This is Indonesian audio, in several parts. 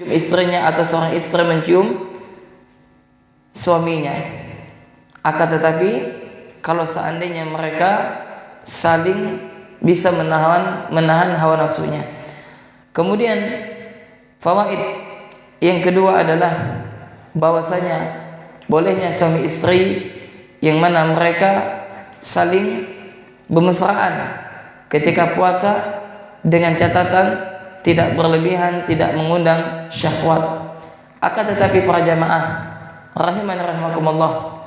istrinya atau seorang istri mencium suaminya. Akan tetapi kalau seandainya mereka saling bisa menahan hawa nafsunya. Kemudian fawaid yang kedua adalah bahwasanya bolehnya suami istri yang mana mereka saling bermesraan ketika puasa dengan catatan tidak berlebihan, tidak mengundang syahwat. Akan tetapi para jamaah rahimani rahimakumullah,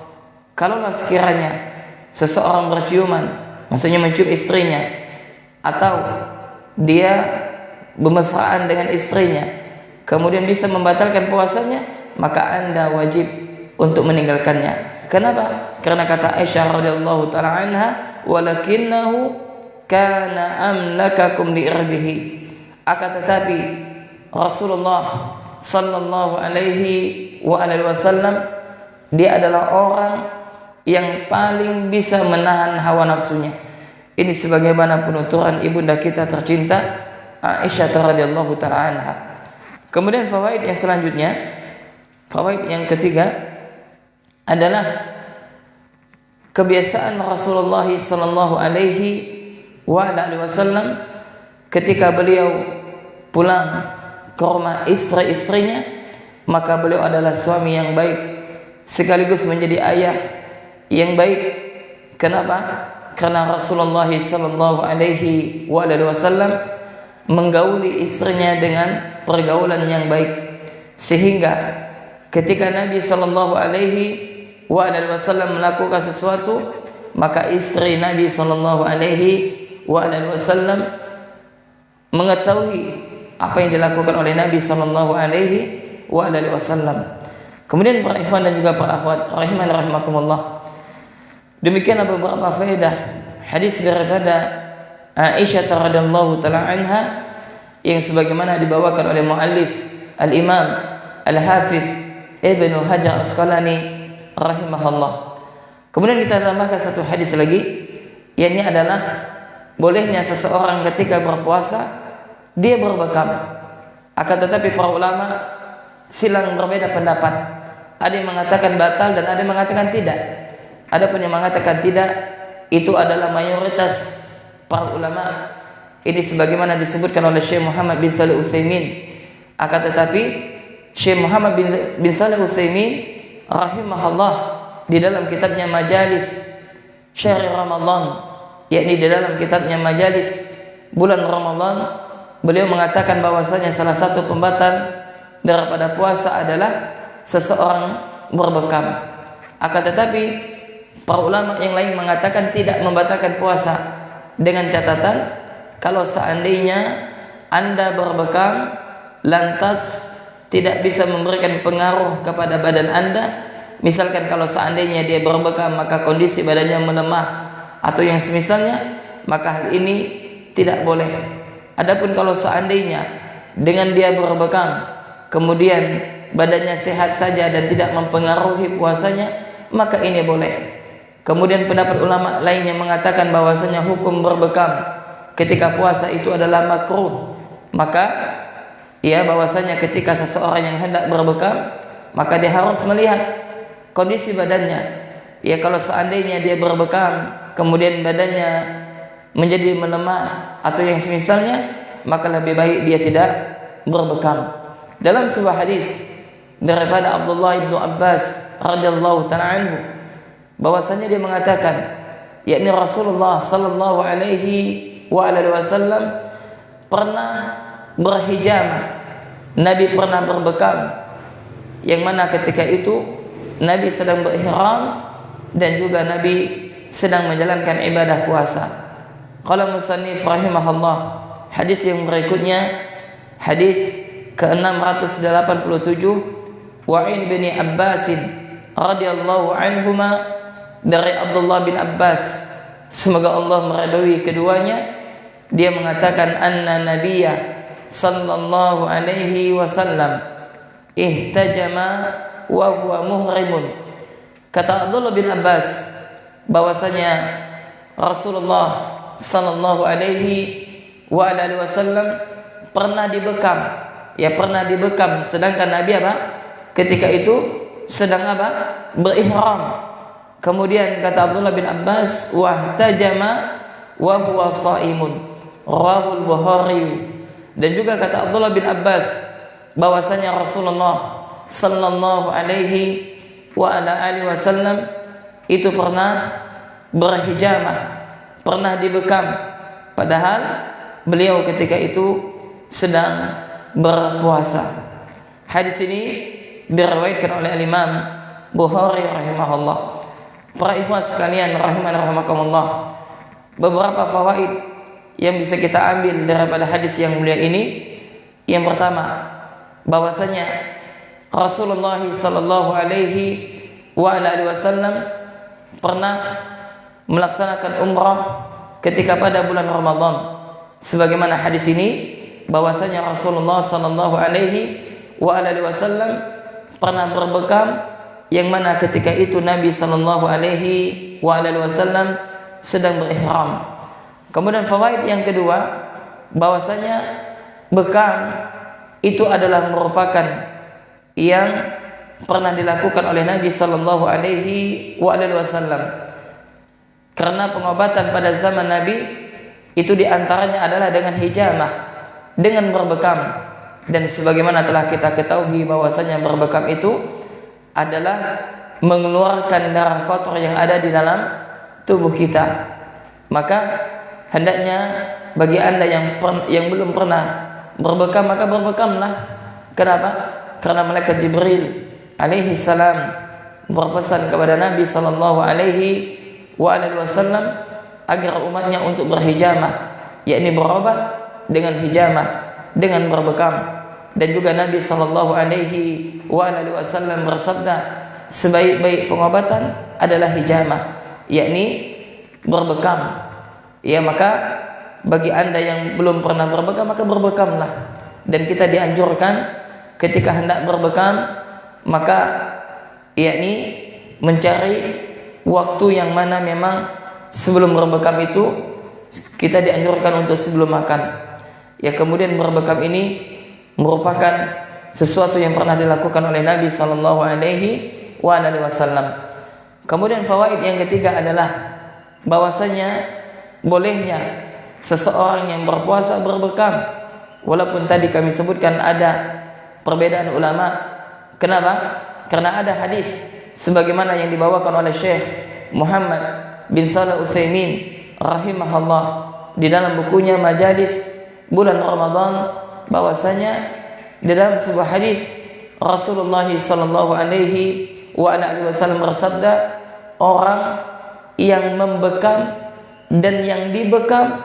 kalaulah sekiranya seseorang berciuman, maksudnya mencium istrinya, atau dia bermesraan dengan istrinya, kemudian bisa membatalkan puasanya, maka Anda wajib untuk meninggalkannya. Kenapa? Karena kata Aisyah radhiyallahu taala anha, "Walakinnahu kana amlakakum liirbihi." Akan tetapi Rasulullah sallallahu alaihi wasallam dia adalah orang yang paling bisa menahan hawa nafsunya. Ini sebagaimana penuturan ibunda kita tercinta Aisyah radhiyallahu taala anha. Kemudian fawaid yang selanjutnya, fawaid yang ketiga adalah kebiasaan Rasulullah sallallahu alaihi wasallam ketika beliau pulang ke rumah istri-istrinya, maka beliau adalah suami yang baik sekaligus menjadi ayah yang baik. Kenapa? Karena Rasulullah sallallahu alaihi wasallam menggauli istrinya dengan pergaulan yang baik, sehingga ketika Nabi sallallahu alaihi wasallam melakukan sesuatu, maka istri Nabi sallallahu alaihi wasallam mengetahui apa yang dilakukan oleh Nabi sallallahu alaihi wasallam. Kemudian para ikhwan dan juga para akhwat rahimani rahimakumullah, demikianlah beberapa faedah hadis daripada Aisyah radhiyallahu taala anha yang sebagaimana dibawakan oleh muallif al-Imam Al-Hafidz Ibnu Hajar Asqalani rahimahullah. Kemudian kita tambahkan satu hadis lagi, yakni adalah bolehnya seseorang ketika berpuasa dia berbekam. Akan tetapi para ulama silang berbeda pendapat. Ada yang mengatakan batal dan ada yang mengatakan tidak. Ada pun yang mengatakan tidak, itu adalah mayoritas para ulama. Ini sebagaimana disebutkan oleh Syekh Muhammad bin Shalih Utsaimin. Akan tetapi Syekh Muhammad bin Shalih Utsaimin rahimahullah di dalam kitabnya Majalis Syahr Ramadan, yakni di dalam kitabnya Majalis bulan Ramadan, beliau mengatakan bahwasanya salah satu pembatal daripada puasa adalah seseorang berbekam. Akan tetapi para ulama yang lain mengatakan tidak membatalkan puasa, dengan catatan kalau seandainya Anda berbekam lantas tidak bisa memberikan pengaruh kepada badan Anda. Misalkan kalau seandainya dia berbekam maka kondisi badannya melemah atau yang semisalnya, maka hal ini tidak boleh. Adapun kalau seandainya dengan dia berbekam kemudian badannya sehat saja dan tidak mempengaruhi puasanya, maka ini boleh. Kemudian pendapat ulama lainnya mengatakan bahwasanya hukum berbekam ketika puasa itu adalah makruh. Maka ya bahwasanya ketika seseorang yang hendak berbekam, maka dia harus melihat kondisi badannya. Ya kalau seandainya dia berbekam kemudian badannya menjadi melemah atau yang semisalnya, maka lebih baik dia tidak berbekam. Dalam sebuah hadis daripada Abdullah bin Abbas radhiyallahu ta'ala anhu, bahwasanya dia mengatakan, yakni Rasulullah sallallahu alaihi wasallam pernah berhijamah, Nabi pernah berbekam, yang mana ketika itu Nabi sedang berihram dan juga Nabi sedang menjalankan ibadah puasa. Qala musannif rahimahullah, hadis yang berikutnya hadis ke-687, wa in bin Abbas radhiyallahu anhuma, dari Abdullah bin Abbas semoga Allah meridhai keduanya, dia mengatakan anna nabiyya sallallahu alaihi wasallam ihtajama wa huwa muhrimun. Kata Abdullah bin Abbas bahwasanya Rasulullah sallallahu alaihi wasallam pernah dibekam ya pernah dibekam, sedangkan Nabi apa? Ketika itu sedang apa? Berihram. Kemudian kata Abdullah bin Abbas, wahtajama wa huwa shaimun. Rawahul Bukhari. Dan juga kata Abdullah bin Abbas bahwasanya Rasulullah sallallahu alaihi wa ala alihi wasallam itu pernah berhijamah, pernah dibekam, padahal beliau ketika itu sedang berpuasa. Hadis ini diriwayatkan oleh Imam Bukhari rahimahullah. Para ikhwan sekalian rahimani rahimakumullah, beberapa fawaid yang bisa kita ambil daripada hadis yang mulia ini. Yang pertama, bahwasanya Rasulullah sallallahu alaihi wa alihi wasallam pernah melaksanakan umrah ketika pada bulan Ramadan. Sebagaimana hadis ini, bahwasanya Rasulullah sallallahu alaihi wa alihi wasallam pernah berbekam, yang mana ketika itu Nabi sallallahu alaihi wa alihi wasallam sedang berihram. Kemudian fawaid yang kedua, bahwasanya bekam itu adalah merupakan yang pernah dilakukan oleh Nabi sallallahu alaihi wa alihi wasallam. Karena pengobatan pada zaman Nabi itu diantaranya adalah dengan hijamah, dengan berbekam. Dan sebagaimana telah kita ketahui bahwasanya berbekam itu adalah mengeluarkan darah kotor yang ada di dalam tubuh kita. Maka hendaknya bagi Anda yang belum pernah berbekam, maka berbekamlah. Kenapa? Karena malaikat Jibril alaihi salam berpesan kepada Nabi sallallahu alaihi wa alihi wasallam agar umatnya untuk berhijamah, yakni berobat dengan hijamah, dengan berbekam. Dan juga Nabi sallallahu alaihi wa alihi wasallam bersabda, sebaik-baik pengobatan adalah hijamah, yakni berbekam. Ya, maka bagi Anda yang belum pernah berbekam, maka berbekamlah. Dan kita dianjurkan ketika hendak berbekam, maka yakni mencari waktu yang mana memang sebelum berbekam itu kita dianjurkan untuk sebelum makan. Ya, kemudian berbekam ini merupakan sesuatu yang pernah dilakukan oleh Nabi sallallahu alaihi wasallam. Kemudian fawaid yang ketiga adalah bahwasanya bolehnya seseorang yang berpuasa berbekam, walaupun tadi kami sebutkan ada perbedaan ulama. Kenapa? Karena ada hadis sebagaimana yang dibawakan oleh Syekh Muhammad bin Shalih Utsaimin rahimahullah di dalam bukunya Majalis Bulan Ramadan, bahwasanya di dalam sebuah hadis Rasulullah sallallahu alaihi wasallam bersabda, orang yang membekam dan yang dibekam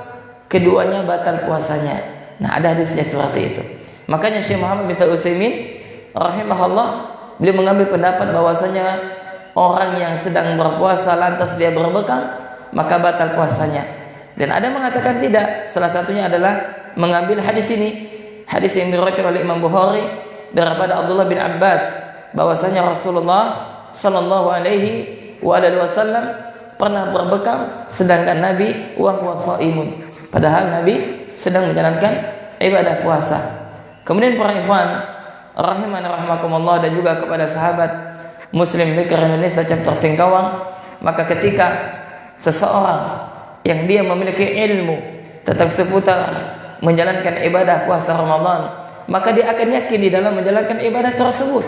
keduanya batal puasanya. Nah, ada hadisnya seperti itu. Makanya Syekh Muhammad bin Shalih Utsaimin rahimahullah beliau mengambil pendapat bahwasanya orang yang sedang berpuasa lantas dia berbekam, maka batal puasanya. Dan ada mengatakan tidak. Salah satunya adalah mengambil hadis ini, hadis yang diriwayatkan oleh Imam Bukhari daripada Abdullah bin Abbas, bahwasanya Rasulullah sallallahu alaihi wasallam pernah berbekam sedangkan Nabi wa huwa shaimun, padahal Nabi sedang menjalankan ibadah puasa. Kemudian para ikhwan rahimani rahimakumullah, dan juga kepada sahabat Muslim Mikir Indonesia chapter Singkawang, maka ketika seseorang yang dia memiliki ilmu tentang seputar menjalankan ibadah puasa Ramadan, maka dia akan yakin di dalam menjalankan ibadah tersebut.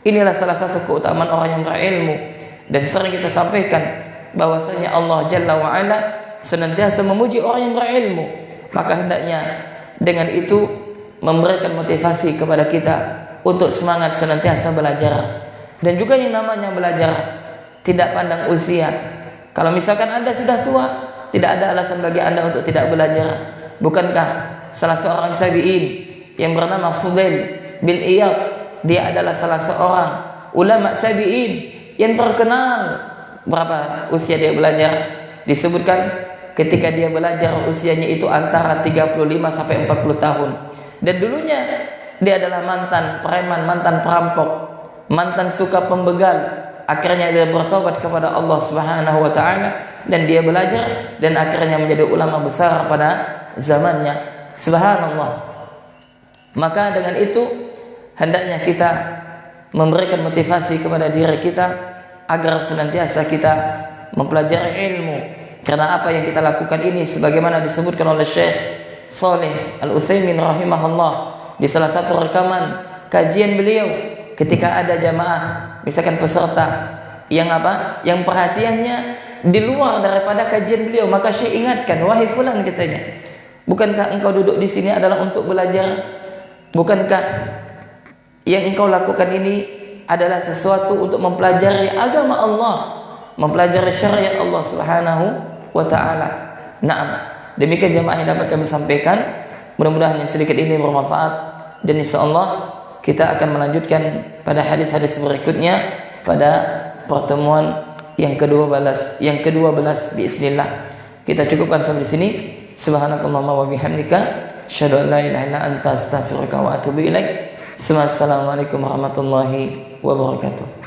Inilah salah satu keutamaan orang yang berilmu. Dan sering kita sampaikan bahwasanya Allah Jalla wa Ala senantiasa memuji orang yang berilmu. Maka hendaknya dengan itu memberikan motivasi kepada kita untuk semangat senantiasa belajar. Dan juga yang namanya belajar tidak pandang usia. Kalau misalkan Anda sudah tua, tidak ada alasan bagi Anda untuk tidak belajar. Bukankah salah seorang tabi'in yang bernama Fudail bin Iyad, dia adalah salah seorang ulama tabi'in yang terkenal. Berapa usia dia belajar? Disebutkan ketika dia belajar usianya itu antara 35 sampai 40 tahun. Dan dulunya dia adalah mantan preman, mantan perampok, mantan suka pembegal. Akhirnya dia bertobat kepada Allah Subhanahu wa taala dan dia belajar dan akhirnya menjadi ulama besar pada zamannya. Subhanallah. Maka dengan itu hendaknya kita memberikan motivasi kepada diri kita agar senantiasa kita mempelajari ilmu, karena apa yang kita lakukan ini sebagaimana disebutkan oleh Syekh Shalih Al-Utsaimin rahimahullah di salah satu rekaman kajian beliau, ketika ada jamaah misalkan peserta yang perhatiannya di luar daripada kajian beliau, maka Syekh ingatkan, wahai fulan, katanya, bukankah engkau duduk di sini adalah untuk belajar? Bukankah yang engkau lakukan ini adalah sesuatu untuk mempelajari agama Allah, mempelajari syariat Allah Subhanahu wa taala? Naam. Demikian jemaah yang dapat kami sampaikan. Mudah-mudahan yang sedikit ini bermanfaat, dan insyaallah kita akan melanjutkan pada hadis-hadis berikutnya pada pertemuan yang ke-12 bismillah. Kita cukupkan sampai di sini. Subhanakallahumma wa bihamdika asyhadu an la ilaha illa anta astaghfiruka wa atubu ilaik. Assalamualaikum warahmatullahi wabarakatuh.